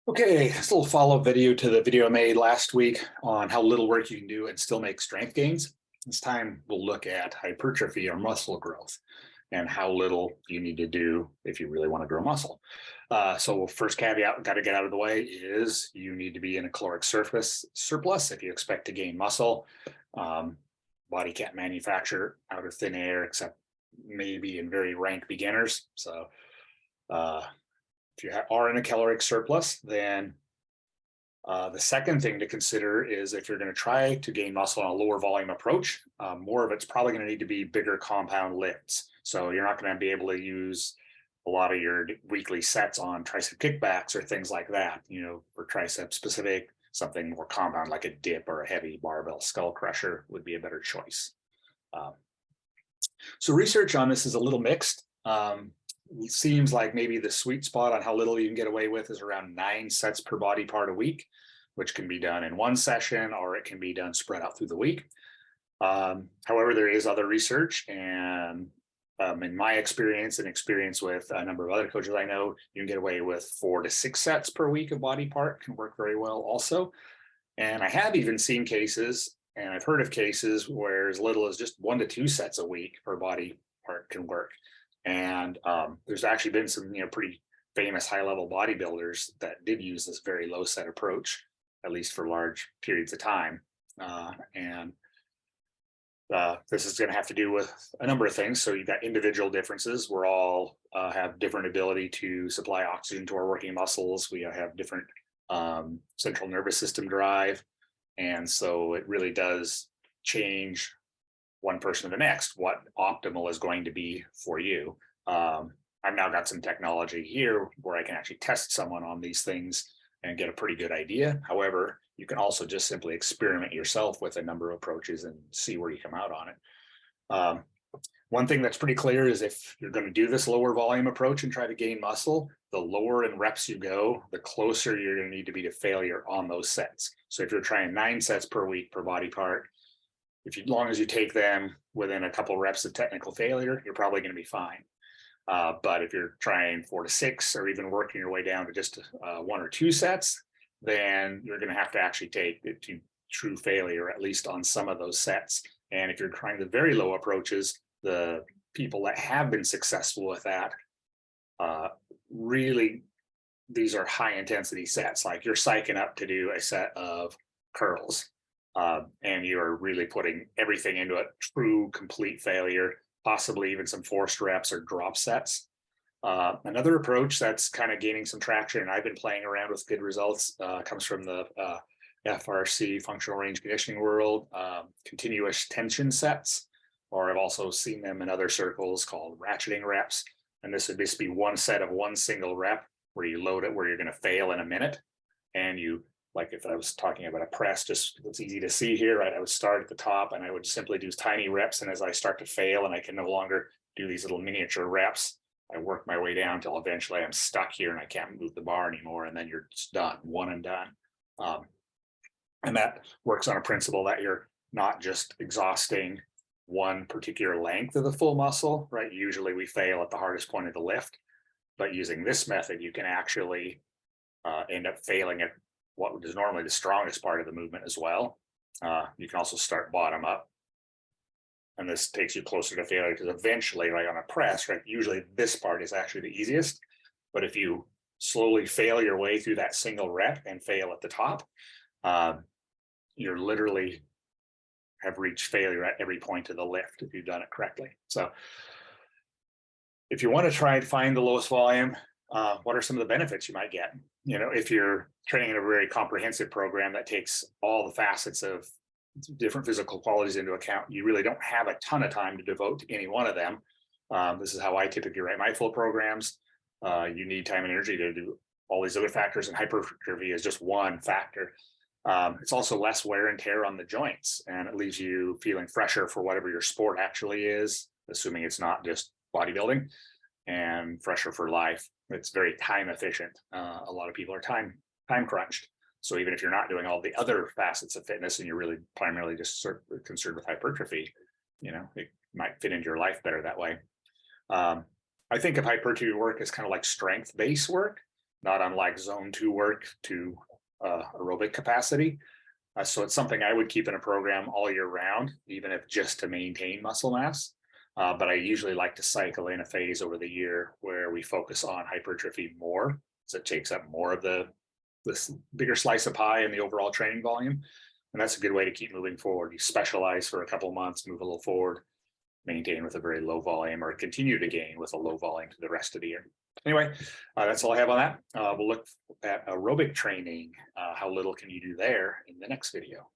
Okay, this little follow-up video to the video I made last week on how little work you can do and still make strength gains. This time we'll look at hypertrophy or muscle growth and how little you need to do if you really want to grow muscle. So first caveat, got to get out of the way is you need to be in a caloric surplus if you expect to gain muscle. Body can't manufacture out of thin air except maybe in very rank beginners. So if you are in a caloric surplus, then the second thing to consider is if you're going to try to gain muscle on a lower volume approach, more of it's probably going to need to be bigger compound lifts. So you're not going to be able to use a lot of your weekly sets on tricep kickbacks or things like that. For tricep specific, something more compound like a dip or a heavy barbell skull crusher would be a better choice. So research on this is a little mixed. It seems like maybe the sweet spot on how little you can get away with is around 9 sets per body part a week, which can be done in one session or it can be done spread out through the week. However, there is other research, and in my experience and experience with a number of other coaches I know, you can get away with 4 to 6 sets per week of body part can work very well also. And I have even seen cases, and I've heard of cases where as little as just 1 to 2 sets a week per body part can work. And there's actually been some, pretty famous high-level bodybuilders that did use this very low set approach, at least for large periods of time. This is going to have to do with a number of things. So you've got individual differences. We're all have different ability to supply oxygen to our working muscles. We have different central nervous system drive. And so it really does change one person to the next, what optimal is going to be for you. I've now got some technology here where I can actually test someone on these things and get a pretty good idea. However, you can also just simply experiment yourself with a number of approaches and see where you come out on it. One thing that's pretty clear is if you're going to do this lower volume approach and try to gain muscle, the lower in reps you go, the closer you're going to need to be to failure on those sets. So if you're trying 9 sets per week per body part, as long as you take them within a couple of reps of technical failure, you're probably going to be fine. But if you're trying 4 to 6 or even working your way down to just 1 or 2 sets, then you're going to have to actually take it to true failure, at least on some of those sets. And if you're trying the very low approaches, the people that have been successful with that, really, these are high intensity sets. Like you're psyching up to do a set of curls. And you're really putting everything into a true complete failure, possibly even some forced reps or drop sets. Another approach that's kind of gaining some traction, and I've been playing around with good results, comes from the FRC, functional range conditioning world, continuous tension sets, or I've also seen them in other circles called ratcheting reps. And this would just be one set of one single rep where you load it where you're going to fail in a minute, and you, like if I was talking about a press, just it's easy to see here, right? I would start at the top and I would simply do tiny reps. And as I start to fail and I can no longer do these little miniature reps, I work my way down until eventually I'm stuck here and I can't move the bar anymore. And then you're just done, one and done. And that works on a principle that you're not just exhausting one particular length of the full muscle, right? Usually we fail at the hardest point of the lift, but using this method, you can actually end up failing at what is normally the strongest part of the movement as well. You can also start bottom up. And this takes you closer to failure because eventually, right, on a press, right, usually this part is actually the easiest. But if you slowly fail your way through that single rep and fail at the top, you're literally have reached failure at every point of the lift if you've done it correctly. So if you want to try and find the lowest volume, what are some of the benefits you might get? If you're training in a very comprehensive program that takes all the facets of different physical qualities into account, you really don't have a ton of time to devote to any one of them. This is how I typically write my full programs. You need time and energy to do all these other factors, and hypertrophy is just one factor. It's also less wear and tear on the joints, and it leaves you feeling fresher for whatever your sport actually is, assuming it's not just bodybuilding, and fresher for life. It's very time efficient. A lot of people are time crunched. So even if you're not doing all the other facets of fitness and you're really primarily just sort of concerned with hypertrophy, it might fit into your life better that way. I think of hypertrophy work as kind of like strength-based work. not unlike zone 2 work to aerobic capacity. So it's something I would keep in a program all year round, even if just to maintain muscle mass. But I usually like to cycle in a phase over the year where we focus on hypertrophy more, so it takes up more of this bigger slice of pie in the overall training volume. And that's a good way to keep moving forward. You specialize for a couple of months, move a little forward, maintain with a very low volume, or continue to gain with a low volume to the rest of the year. Anyway, that's all I have on that. We'll look at aerobic training. How little can you do there in the next video?